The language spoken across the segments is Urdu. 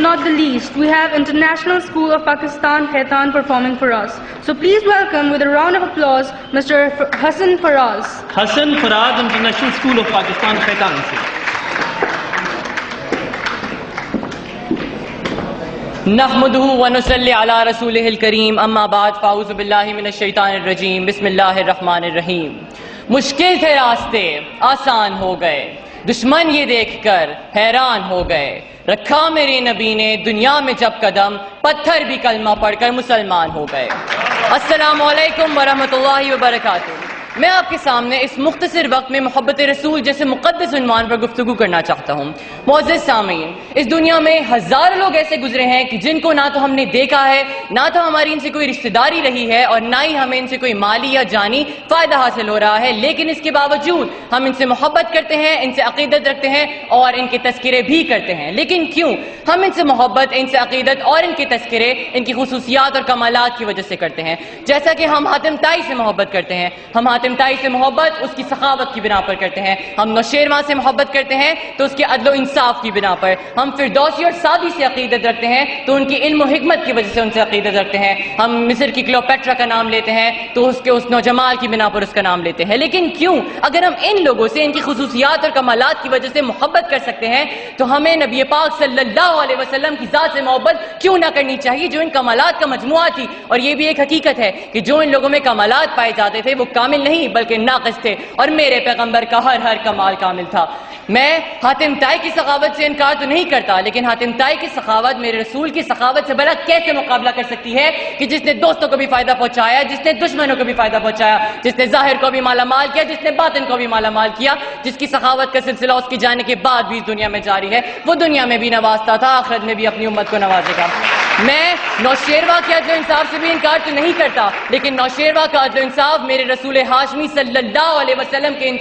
not the least, we have International School of Pakistan, Khaitan, performing for us. So please welcome with a round of applause Mr. Hassan Faraz. Hassan Faraz, International School of Pakistan, Khaitan سے. نحمدہ ونصلی علی رسولہ الکریم، اما بعد، فاعوذ باللہ من الشیطان الرجیم، بسم اللہ الرحمن الرحیم. مشکل تھے راستے آسان ہو گئے، دشمن یہ دیکھ کر حیران ہو گئے. رکھا میرے نبی نے دنیا میں جب قدم، پتھر بھی کلمہ پڑھ کر مسلمان ہو گئے. السلام علیکم ورحمۃ اللہ وبرکاتہ. میں آپ کے سامنے اس مختصر وقت میں محبت رسول جیسے مقدس عنوان پر گفتگو کرنا چاہتا ہوں. معزز سامعین، اس دنیا میں ہزاروں لوگ ایسے گزرے ہیں کہ جن کو نہ تو ہم نے دیکھا ہے، نہ تو ہماری ان سے کوئی رشتہ داری رہی ہے، اور نہ ہی ہمیں ان سے کوئی مالی یا جانی فائدہ حاصل ہو رہا ہے، لیکن اس کے باوجود ہم ان سے محبت کرتے ہیں، ان سے عقیدت رکھتے ہیں اور ان کے تذکرے بھی کرتے ہیں. لیکن کیوں ہم ان سے محبت، ان سے عقیدت اور ان کے تذکرے ان کی خصوصیات اور کمالات کی وجہ سے کرتے ہیں؟ جیسا کہ ہم حاتم طائی سے محبت کرتے ہیں، ہم حاتم طائی سے محبت اس کی سخاوت کی بنا پر کرتے ہیں. ہم نوشیروان سے محبت کرتے ہیں تو اس کے عدل و انصاف کی بنا پر. ہم فردوسی اور سعدی سے عقیدت رکھتے ہیں تو ان کی علم و حکمت کی وجہ سے ان سے عقیدت رکھتے ہیں. ہم مصر کی کلیوپیٹرا کا نام لیتے ہیں تو اس کے حسن و جمال کی بنا پر اس کا نام لیتے ہیں. لیکن کیوں اگر ہم ان لوگوں سے ان کی خصوصیات اور کمالات کی وجہ سے محبت کر سکتے ہیں تو ہمیں نبی پاک صلی اللہ علیہ وسلم کی ذات سے محبت کیوں نہ کرنی چاہیے جو ان کمالات کا مجموعہ تھی؟ اور یہ بھی ایک حقیقت ہے کہ جو ان لوگوں میں کمالات پائے جاتے تھے وہ کامل نہیں بلکہ ناقص تھے، اور میرے پیغمبر کا ہر کمال کامل تھا. میں حاتم طائی کی سخاوت سے انکار تو نہیں کرتا، لیکن حاتم طائی کی سخاوت میرے رسول کی سخاوت سے بھلا کیسے مقابلہ کر سکتی ہے کہ جس نے دوستوں کو بھی فائدہ پہنچایا، جس نے دشمنوں کو بھی فائدہ پہنچایا، جس نے ظاہر کو بھی مالا مال کیا، جس نے باطن کو بھی مالا مال کیا، جس کی سخاوت کا سلسلہ اس کے جانے کے بعد بھی اس دنیا میں جاری ہے. وہ دنیا میں بھی نوازتا تھا، آخرت میں بھی اپنی امت کو نوازے گا. میں نوشیروان کے عدل و انصاف سے بھی انکار تو نہیں کرتا، لیکن نوشیروان کا عدل و انصاف میرے رسول ہاشمی صلی اللہ علیہ وسلم کے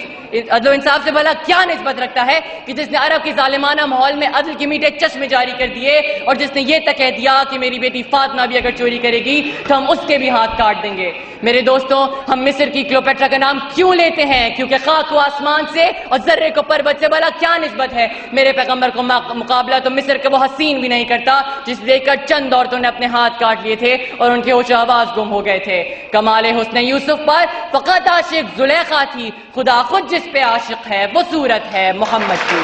عدل و انصاف سے بھلا کیا نسبت رکھتا ہے کہ جس نے عرب کی ظالمانہ ماحول میں عدل کے میٹھے چشمے جاری کر دیے اور جس نے یہ تک کہہ دیا کہ میری بیٹی فاطمہ بھی اگر چوری کرے گی تو ہم اس کے بھی ہاتھ کاٹ دیں گے. میرے دوستوں، ہم مصر کی کلیوپیٹرا کا نام کیوں لیتے ہیں؟ کیونکہ خاک و آسمان سے اور ذرے کو پربت سے بھلا کیا نسبت ہے؟ میرے پیغمبر کو مقابلہ تو مصر کے وہ حسین بھی نہیں کرتا جس دیکھ کر چند عورتوں نے اپنے ہاتھ کاٹ لیے تھے اور ان کے ہوش و آواز گم ہو گئے تھے. کمال حسن یوسف پر فقط عاشق زلیخا تھی، خدا خود جس پہ عاشق ہے وہ صورت ہے محمد کی.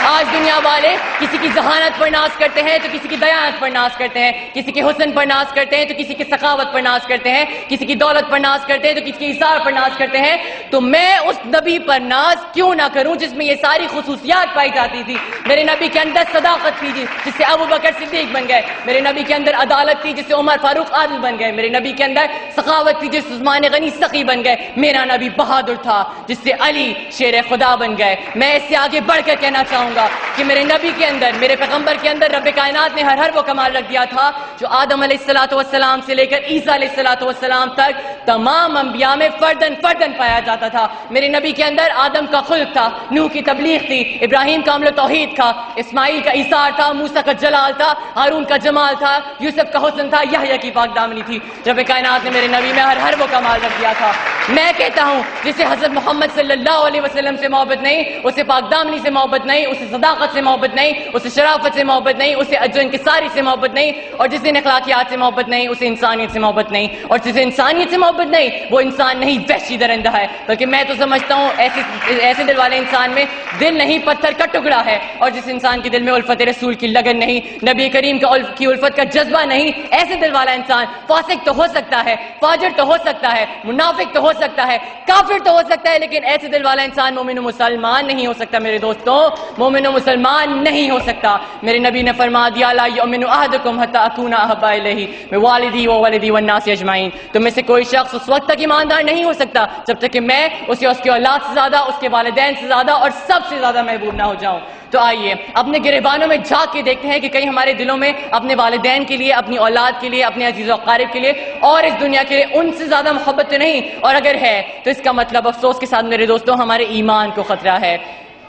آج دنیا والے کسی کی ذہانت پر ناز کرتے ہیں تو کسی کی دیانت پر ناز کرتے ہیں، کسی کے حسن پر ناز کرتے ہیں تو کسی کی سخاوت پر ناز کرتے ہیں، کسی کی دولت پر ناز کرتے ہیں تو کسی کے اثار پر ناز کرتے ہیں. تو میں اس نبی پر ناز کیوں نہ کروں جس میں یہ ساری خصوصیات پائی جاتی تھی؟ میرے نبی کے اندر صداقت تھی جس سے ابو بکر صدیق بن گئے، میرے نبی کے اندر عدالت تھی جس سے عمر فاروق عادل بن گئے، میرے نبی کے اندر سخاوت تھی جس سے عثمان غنی سخی بن گئے، میرا نبی بہادر تھا جس سے علی شیر خدا بن گئے. میں اس سے آگے بڑھ کر کہنا چاہوں گا کہ میرے نبی کے اندر، میرے پیغمبر کے اندر رب کائنات نے ہر وہ کمال رکھ دیا تھا جو آدم علیہ السلام سے لے کر عیسیٰ علیہ السلام تک تمام انبیاء میں فردن پایا جاتا تھا. میرے نبی کے اندر آدم کا خلق تھا، نوح کی تبلیغ تھی، ابراہیم کا عمل و توحید تھا، اسماعیل کا ایثار تھا، موسیٰ کا جلال تھا، ہارون کا جمال تھا، یوسف کا حسن تھا، یحییٰ کی پاک دامنی تھی. رب کائنات نے میرے نبی میں ہر وہ کمال رکھ دیا تھا. میں کہتا ہوں جسے حضرت محمد صلی اللہ علیہ وسلم سے محبت نہیں، اسے پاک دامنی سے محبت نہیں، اسے صداقت سے محبت نہیں، اسے شرافت سے محبت نہیں، اسے عجز و انکساری سے محبت نہیں، اور جسے اخلاقیات سے محبت نہیں اسے انسانیت سے محبت نہیں، اور جسے انسانیت سے محبت نہیں وہ انسان نہیں، وحشی درندہ ہے. بلکہ میں تو سمجھتا ہوں ایسے دل والے انسان میں دل نہیں پتھر کا ٹکڑا ہے. اور جس انسان کے دل میں الفت رسول کی لگن نہیں، نبی کریم کی الفت کا جذبہ نہیں، ایسے دل والا انسان فاسق تو ہو سکتا ہے، فاجر تو ہو سکتا ہے، منافق تو ہو سکتا ہے، کافر تو ہو سکتا ہے، لیکن ایسے دل والا انسان مومن و مسلمان نہیں ہو سکتا. میرے دوستوں، مومن و مسلمان نہیں ہو سکتا. میرے نبی نے فرما دیا لا یؤمن احدکم حتی اکون احب الیہ من والدی و ولدی والناس اجمعین. تم میں سے کوئی شخص اس وقت تک ایماندار نہیں ہو سکتا جب تک کہ میں اسے اس کی اولاد سے زیادہ، اس کے والدین سے زیادہ اور سب سے زیادہ محبوب نہ ہو جاؤں. تو آئیے اپنے گریبانوں میں جھانک کے دیکھتے ہیں کہ کہیں ہمارے دلوں میں اپنے والدین کے لیے، اپنی اولاد کے لیے، اپنے عزیز و اقارب کے لیے اور اس دنیا کے لیے ان سے زیادہ محبت تو نہیں، اور اگر ہے تو اس کا مطلب افسوس کے ساتھ میرے دوستوں ہمارے ایمان کو خطرہ ہے.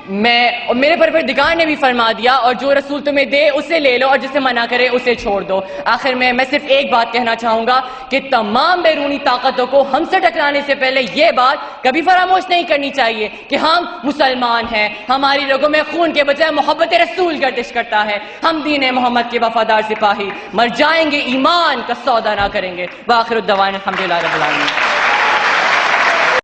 میرے پروردگار نے بھی فرما دیا اور جو رسول تمہیں دے اسے لے لو اور جسے منع کرے اسے چھوڑ دو. آخر میں صرف ایک بات کہنا چاہوں گا کہ تمام بیرونی طاقتوں کو ہم سے ٹکرانے سے پہلے یہ بات کبھی فراموش نہیں کرنی چاہیے کہ ہم مسلمان ہیں. ہماری رگوں میں خون کے بجائے محبت رسول گردش کرتا ہے. ہم دین محمد کے وفادار سپاہی مر جائیں گے ایمان کا سودا نہ کریں گے. وآخر الدعوانا الحمدللہ رب العالمین.